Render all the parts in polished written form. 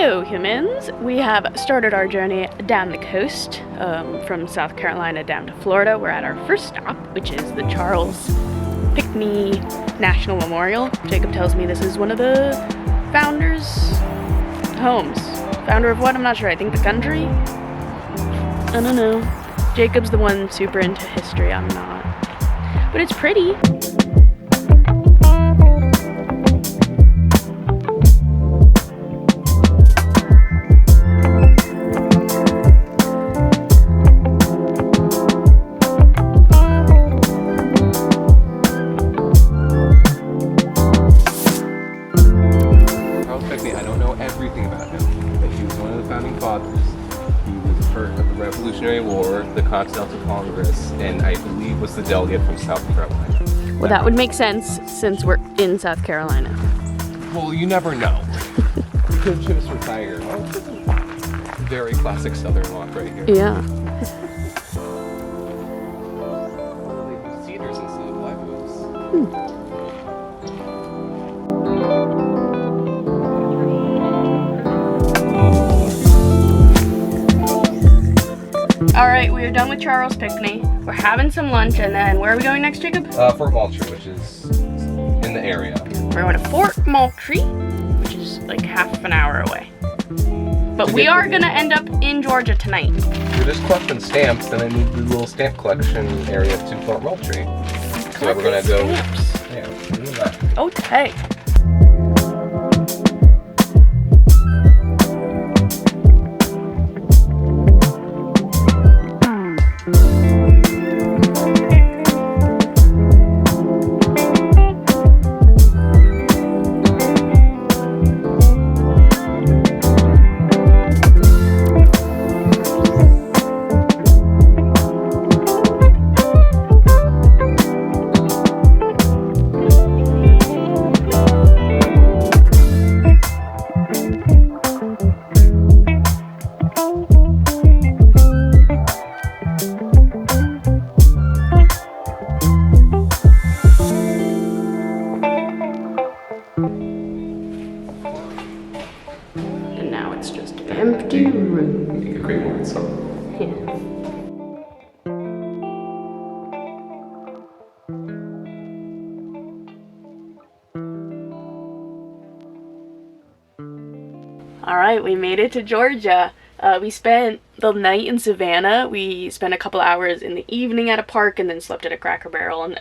Hello humans! We have started our journey down the coast, from South Carolina down to Florida. We're at our first stop, which is the Charles Pinckney National Memorial. Jacob tells me this is one of the founders' homes. Founder of what? I'm not sure. I think the country? I don't know. Jacob's the one super into history. I'm not. But it's pretty. I don't know everything about him, but he was one of the founding fathers. He was first of the Revolutionary War, the Continental Congress, and I believe was the delegate from South Carolina. Well, that would make sense since we're in South Carolina. Well, you never know. You could just retire. Oh, this is a very classic Southern walk right here. Yeah. They use cedars instead of live oaks. Alright, we are done with Charles Pinckney. We're having some lunch, and then where are we going next, Jacob? Fort Moultrie, which is in the area. We're going to Fort Moultrie, which is like half an hour away. But we are going to end up in Georgia tonight. We're just collecting stamps, and I moved the little stamp collection area to Fort Moultrie. So we're going to go... Stamps. Yeah, do that. Okay. And now it's just an empty room. Make a great word song. Yeah. Alright, we made it to Georgia. We spent the night in Savannah. We spent a couple hours in the evening at a park and then slept at a Cracker Barrel and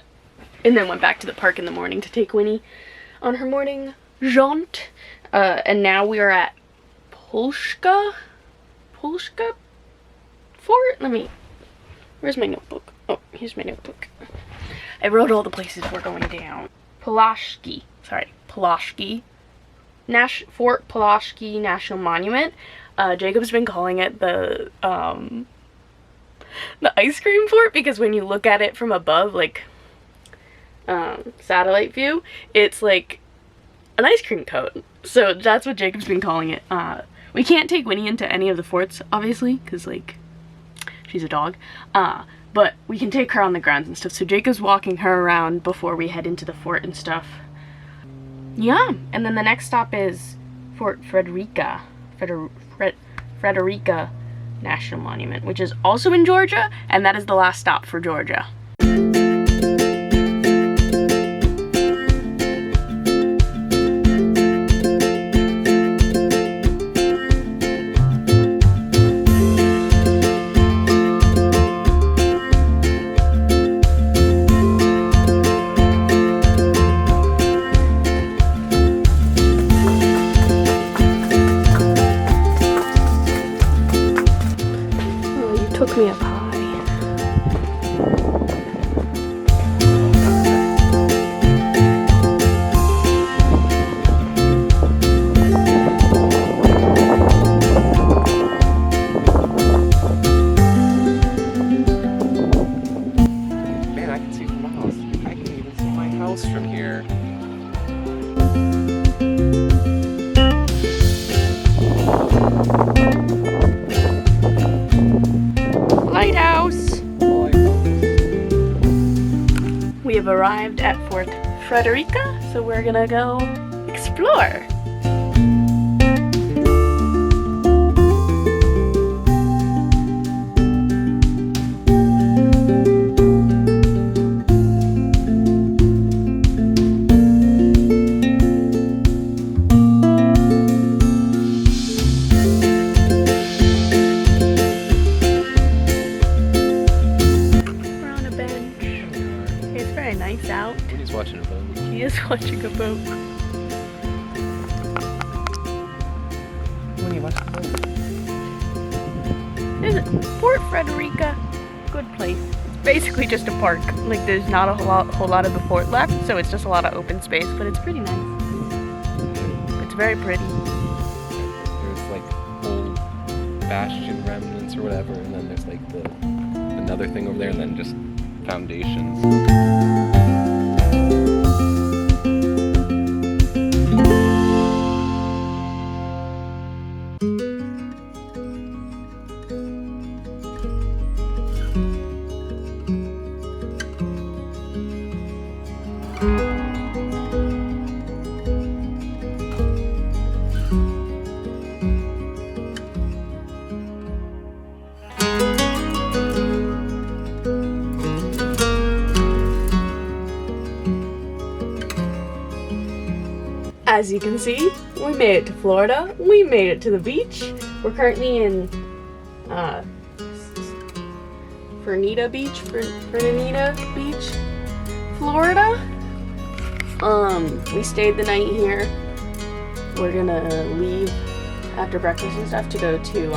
then went back to the park in the morning to take Winnie on her morning jaunt. And now we are at Pulska Fort? Where's my notebook? Oh, here's my notebook. I wrote all the places we're going down. Pulaski. Fort Pulaski National Monument. Jacob's been calling it the ice cream fort because when you look at it from above, like, satellite view, it's like an ice cream cone. So that's what Jacob's been calling it. We can't take Winnie into any of the forts, obviously, because, like, she's a dog. But we can take her on the grounds and stuff. So Jacob's walking her around before we head into the fort and stuff. Yeah, and then the next stop is Fort Frederica National Monument, which is also in Georgia, and that is the last stop for Georgia. Took me up high. Man, I can see from miles. I can even see my house from here. Lighthouse! We have arrived at Fort Frederica, so we're gonna go explore. Is it Port Frederica? Good place. It's basically just a park. Like there's not a whole lot of the fort left, so it's just a lot of open space, but it's pretty nice. It's very pretty. There's like old bastion remnants or whatever, and then there's like another thing over there, and then just foundations. As you can see, we made it to Florida. We made it to the beach. We're currently in Fernita Beach, Florida. We stayed the night here. We're gonna leave after breakfast and stuff to go to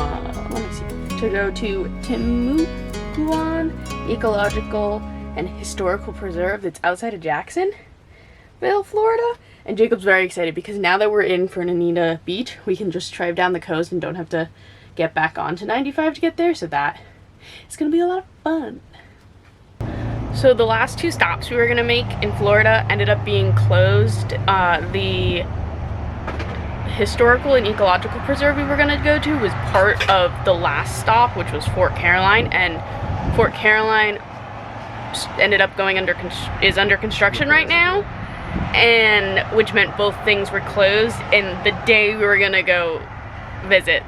Timucuan Ecological and Historical Preserve that's outside of Jacksonville, Florida. And Jacob's very excited because now that we're in Fernita Beach, we can just drive down the coast and don't have to get back onto 95 to get there. So that is going to be a lot of fun. So the last two stops we were going to make in Florida ended up being closed. The Historical and Ecological Preserve we were going to go to was part of the last stop, which was Fort Caroline. And Fort Caroline ended up is under construction right now. And which meant both things were closed, and the day we were gonna go visit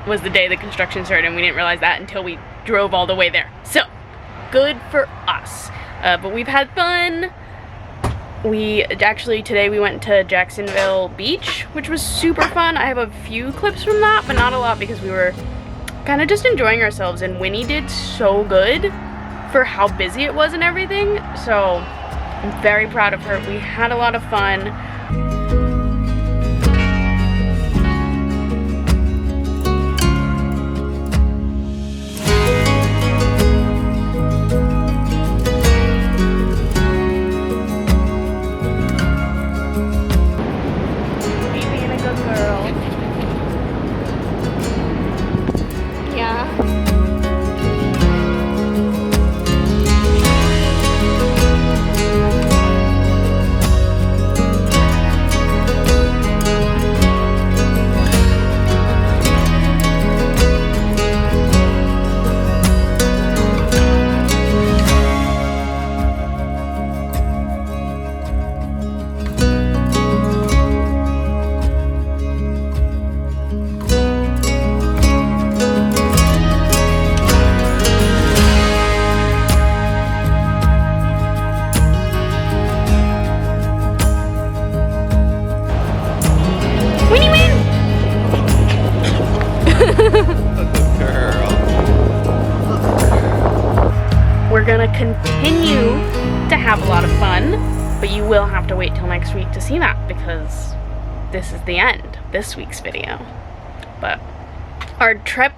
was the day the construction started, and we didn't realize that until we drove all the way there. So good for us. But we've had fun. Today we went to Jacksonville Beach, which was super fun. I have a few clips from that, but not a lot because we were kind of just enjoying ourselves, and Winnie did so good for how busy it was and everything. So I'm very proud of her. We had a lot of fun. You being a good girl. Yeah. We're gonna continue to have a lot of fun, but you will have to wait till next week to see that because this is the end of this week's video. But our trip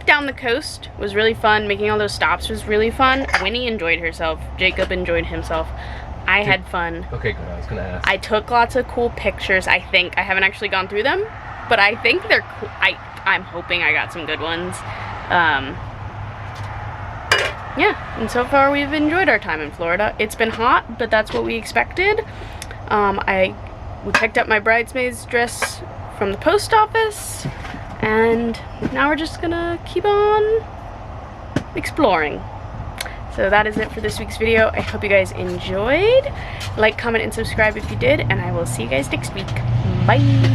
down the coast was really fun. Making all those stops was really fun. Winnie enjoyed herself. Jacob enjoyed himself. I had fun. Okay, good. I was gonna ask. I took lots of cool pictures. I think I haven't actually gone through them, but I think they're cool. I'm hoping I got some good ones. Yeah, and so far we've enjoyed our time in Florida. It's been hot, but that's what we expected. We picked up my bridesmaid's dress from the post office, and now we're just gonna keep on exploring. So that is it for this week's video. I hope you guys enjoyed. Like, comment, and subscribe if you did, and I will see you guys next week. Bye!